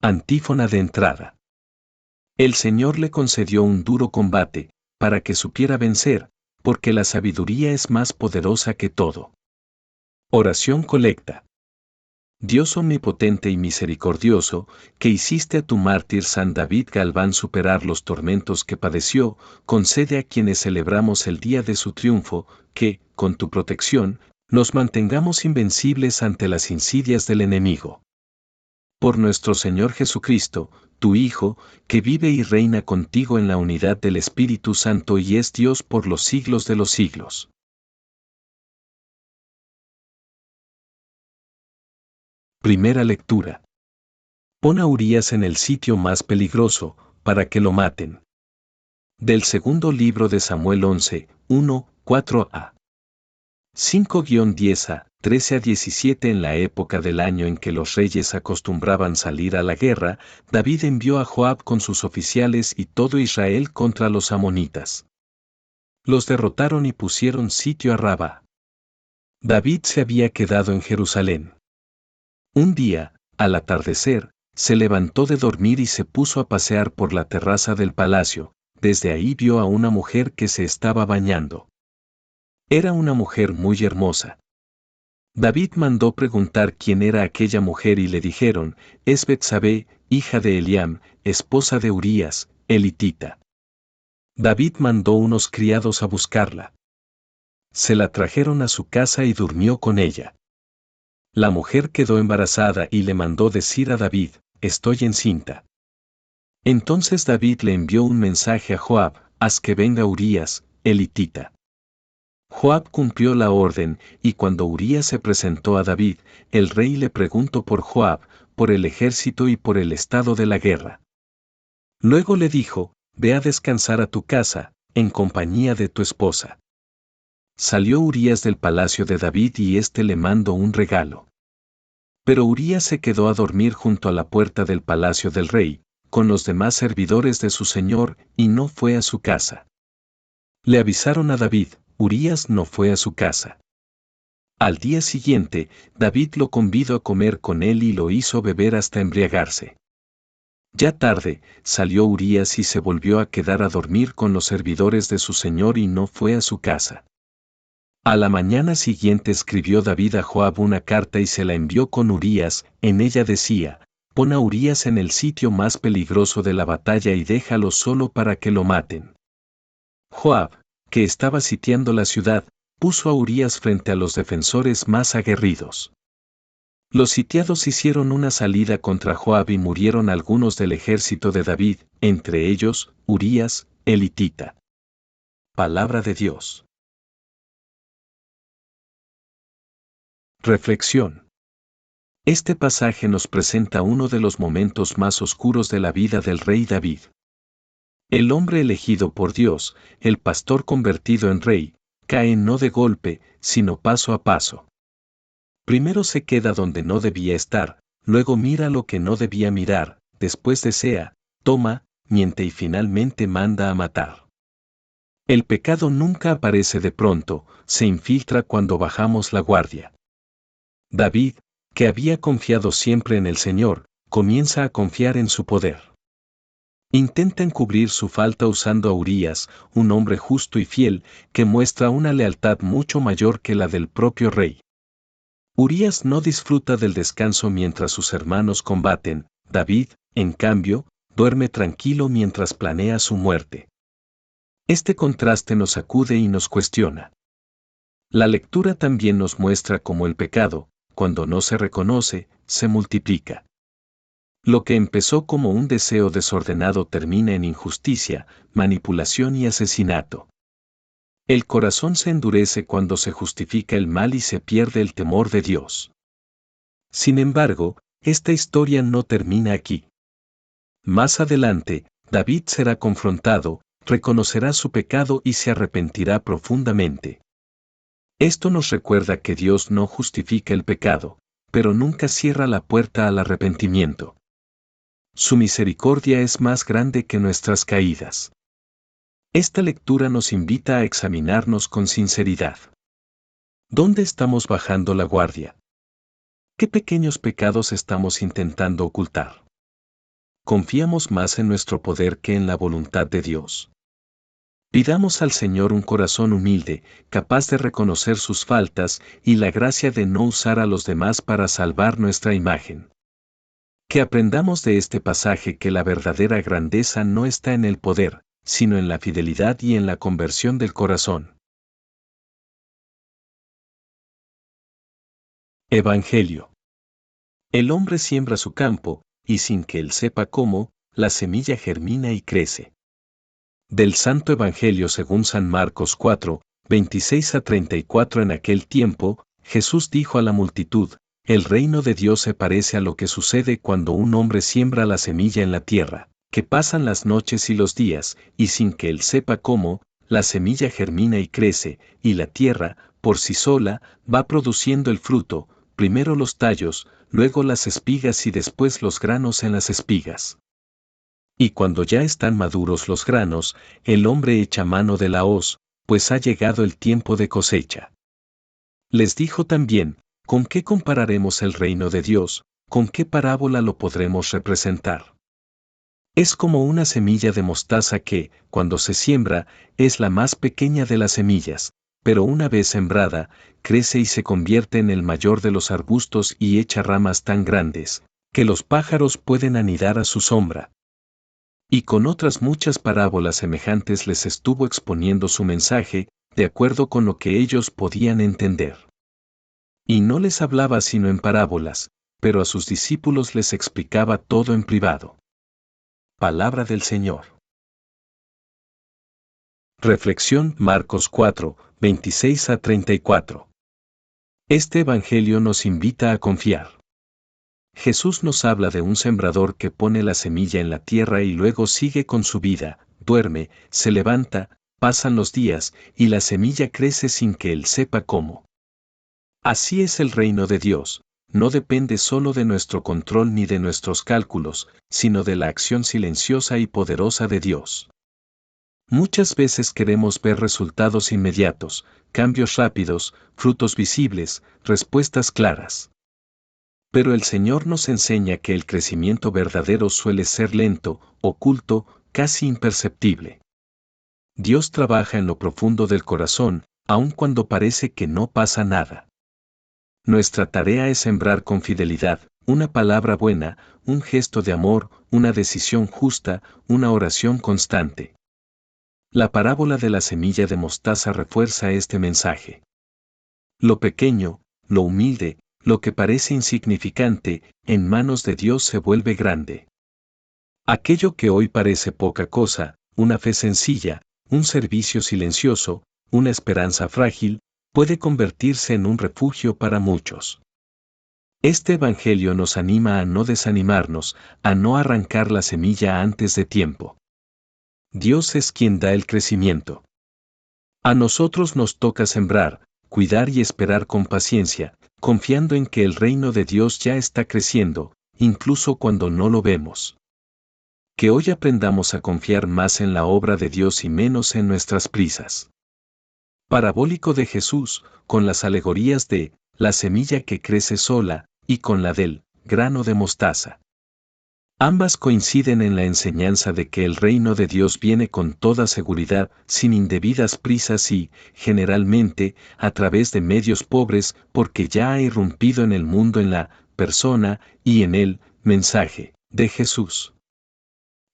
Antífona de entrada. El Señor le concedió un duro combate, para que supiera vencer, porque la sabiduría es más poderosa que todo. Oración colecta. Dios omnipotente y misericordioso, que hiciste a tu mártir San David Galván superar los tormentos que padeció, concede a quienes celebramos el día de su triunfo, que, con tu protección, nos mantengamos invencibles ante las insidias del enemigo. Por nuestro Señor Jesucristo, tu Hijo, que vive y reina contigo en la unidad del Espíritu Santo y es Dios por los siglos de los siglos. Primera lectura. Pon a Urías en el sitio más peligroso, para que lo maten. Del segundo libro de Samuel 11, 1, 4a. 5-10a, 13-17. En la época del año en que los reyes acostumbraban salir a la guerra, David envió a Joab con sus oficiales y todo Israel contra los amonitas. Los derrotaron y pusieron sitio a Rabá. David se había quedado en Jerusalén. Un día, al atardecer, se levantó de dormir y se puso a pasear por la terraza del palacio. Desde ahí vio a una mujer que se estaba bañando. Era una mujer muy hermosa. David mandó preguntar quién era aquella mujer y le dijeron, es Betsabé, hija de Eliam, esposa de Urías, elitita. David mandó unos criados a buscarla. Se la trajeron a su casa y durmió con ella. La mujer quedó embarazada y le mandó decir a David, estoy encinta. Entonces David le envió un mensaje a Joab, haz que venga Urías, elitita. Joab cumplió la orden, y cuando Urías se presentó a David, el rey le preguntó por Joab, por el ejército y por el estado de la guerra. Luego le dijo, ve a descansar a tu casa, en compañía de tu esposa. Salió Urías del palacio de David y éste le mandó un regalo. Pero Urías se quedó a dormir junto a la puerta del palacio del rey, con los demás servidores de su señor, y no fue a su casa. Le avisaron a David, Urías no fue a su casa. Al día siguiente, David lo convidó a comer con él y lo hizo beber hasta embriagarse. Ya tarde, salió Urías y se volvió a quedar a dormir con los servidores de su señor y no fue a su casa. A la mañana siguiente escribió David a Joab una carta y se la envió con Urías. En ella decía, pon a Urías en el sitio más peligroso de la batalla y déjalo solo para que lo maten. Joab, que estaba sitiando la ciudad, puso a Urías frente a los defensores más aguerridos. Los sitiados hicieron una salida contra Joab y murieron algunos del ejército de David, entre ellos, Urías, elitita. Palabra de Dios. Reflexión. Este pasaje nos presenta uno de los momentos más oscuros de la vida del rey David. El hombre elegido por Dios, el pastor convertido en rey, cae no de golpe, sino paso a paso. Primero se queda donde no debía estar, luego mira lo que no debía mirar, después desea, toma, miente y finalmente manda a matar. El pecado nunca aparece de pronto, se infiltra cuando bajamos la guardia. David, que había confiado siempre en el Señor, comienza a confiar en su poder. Intenta encubrir su falta usando a Urías, un hombre justo y fiel, que muestra una lealtad mucho mayor que la del propio rey. Urías no disfruta del descanso mientras sus hermanos combaten, David, en cambio, duerme tranquilo mientras planea su muerte. Este contraste nos sacude y nos cuestiona. La lectura también nos muestra cómo el pecado, cuando no se reconoce, se multiplica. Lo que empezó como un deseo desordenado termina en injusticia, manipulación y asesinato. El corazón se endurece cuando se justifica el mal y se pierde el temor de Dios. Sin embargo, esta historia no termina aquí. Más adelante, David será confrontado, reconocerá su pecado y se arrepentirá profundamente. Esto nos recuerda que Dios no justifica el pecado, pero nunca cierra la puerta al arrepentimiento. Su misericordia es más grande que nuestras caídas. Esta lectura nos invita a examinarnos con sinceridad. ¿Dónde estamos bajando la guardia? ¿Qué pequeños pecados estamos intentando ocultar? Confiamos más en nuestro poder que en la voluntad de Dios. Pidamos al Señor un corazón humilde, capaz de reconocer sus faltas y la gracia de no usar a los demás para salvar nuestra imagen. Que aprendamos de este pasaje que la verdadera grandeza no está en el poder, sino en la fidelidad y en la conversión del corazón. Evangelio. El hombre siembra su campo, y sin que él sepa cómo, la semilla germina y crece. Del Santo Evangelio según San Marcos 4, 26 a 34. En aquel tiempo, Jesús dijo a la multitud: el reino de Dios se parece a lo que sucede cuando un hombre siembra la semilla en la tierra, que pasan las noches y los días, y sin que él sepa cómo, la semilla germina y crece, y la tierra, por sí sola, va produciendo el fruto, primero los tallos, luego las espigas y después los granos en las espigas. Y cuando ya están maduros los granos, el hombre echa mano de la hoz, pues ha llegado el tiempo de cosecha. Les dijo también: ¿con qué compararemos el reino de Dios? ¿Con qué parábola lo podremos representar? Es como una semilla de mostaza que, cuando se siembra, es la más pequeña de las semillas, pero una vez sembrada, crece y se convierte en el mayor de los arbustos y echa ramas tan grandes, que los pájaros pueden anidar a su sombra. Y con otras muchas parábolas semejantes les estuvo exponiendo su mensaje, de acuerdo con lo que ellos podían entender. Y no les hablaba sino en parábolas, pero a sus discípulos les explicaba todo en privado. Palabra del Señor. Reflexión Marcos 4, 26 a 34. Este Evangelio nos invita a confiar. Jesús nos habla de un sembrador que pone la semilla en la tierra y luego sigue con su vida, duerme, se levanta, pasan los días, y la semilla crece sin que él sepa cómo. Así es el reino de Dios, no depende solo de nuestro control ni de nuestros cálculos, sino de la acción silenciosa y poderosa de Dios. Muchas veces queremos ver resultados inmediatos, cambios rápidos, frutos visibles, respuestas claras. Pero el Señor nos enseña que el crecimiento verdadero suele ser lento, oculto, casi imperceptible. Dios trabaja en lo profundo del corazón, aun cuando parece que no pasa nada. Nuestra tarea es sembrar con fidelidad, una palabra buena, un gesto de amor, una decisión justa, una oración constante. La parábola de la semilla de mostaza refuerza este mensaje. Lo pequeño, lo humilde, lo que parece insignificante, en manos de Dios se vuelve grande. Aquello que hoy parece poca cosa, una fe sencilla, un servicio silencioso, una esperanza frágil, puede convertirse en un refugio para muchos. Este Evangelio nos anima a no desanimarnos, a no arrancar la semilla antes de tiempo. Dios es quien da el crecimiento. A nosotros nos toca sembrar, cuidar y esperar con paciencia, confiando en que el reino de Dios ya está creciendo, incluso cuando no lo vemos. Que hoy aprendamos a confiar más en la obra de Dios y menos en nuestras prisas. Parabólico de Jesús, con las alegorías de la semilla que crece sola y con la del grano de mostaza. Ambas coinciden en la enseñanza de que el reino de Dios viene con toda seguridad, sin indebidas prisas y, generalmente, a través de medios pobres, porque ya ha irrumpido en el mundo en la persona y en el mensaje de Jesús.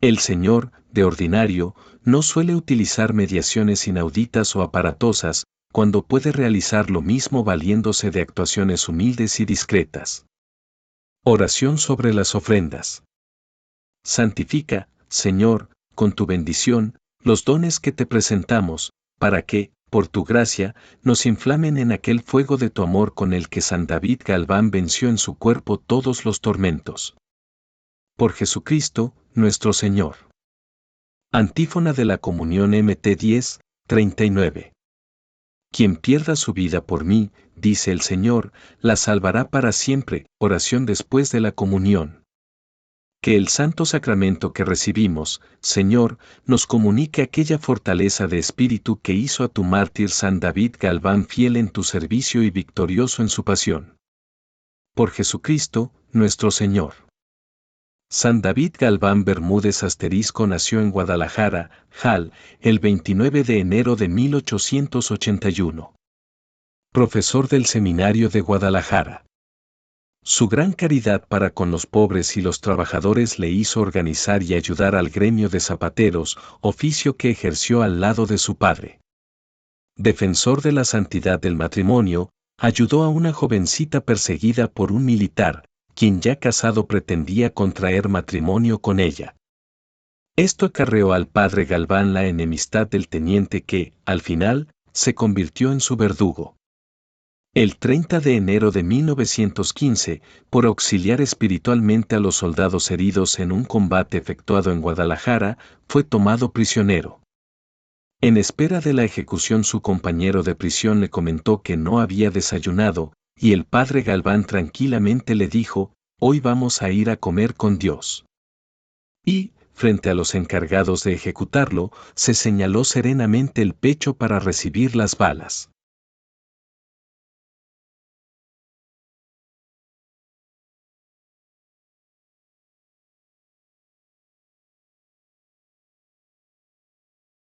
El Señor, de ordinario, no suele utilizar mediaciones inauditas o aparatosas, cuando puede realizar lo mismo valiéndose de actuaciones humildes y discretas. Oración sobre las ofrendas. Santifica, Señor, con tu bendición, los dones que te presentamos, para que, por tu gracia, nos inflamen en aquel fuego de tu amor con el que San David Galván venció en su cuerpo todos los tormentos. Por Jesucristo, nuestro Señor. Antífona de la Comunión MT 10, 39. Quien pierda su vida por mí, dice el Señor, la salvará para siempre. Oración después de la comunión. Que el santo sacramento que recibimos, Señor, nos comunique aquella fortaleza de espíritu que hizo a tu mártir San David Galván fiel en tu servicio y victorioso en su pasión. Por Jesucristo, nuestro Señor. San David Galván Bermúdez * nació en Guadalajara, Jal, el 29 de enero de 1881. Profesor del Seminario de Guadalajara. Su gran caridad para con los pobres y los trabajadores le hizo organizar y ayudar al gremio de zapateros, oficio que ejerció al lado de su padre. Defensor de la santidad del matrimonio, ayudó a una jovencita perseguida por un militar, quien ya casado pretendía contraer matrimonio con ella. Esto acarreó al padre Galván la enemistad del teniente que, al final, se convirtió en su verdugo. El 30 de enero de 1915, por auxiliar espiritualmente a los soldados heridos en un combate efectuado en Guadalajara, fue tomado prisionero. En espera de la ejecución, su compañero de prisión le comentó que no había desayunado, y el padre Galván tranquilamente le dijo: «Hoy vamos a ir a comer con Dios». Y, frente a los encargados de ejecutarlo, se señaló serenamente el pecho para recibir las balas.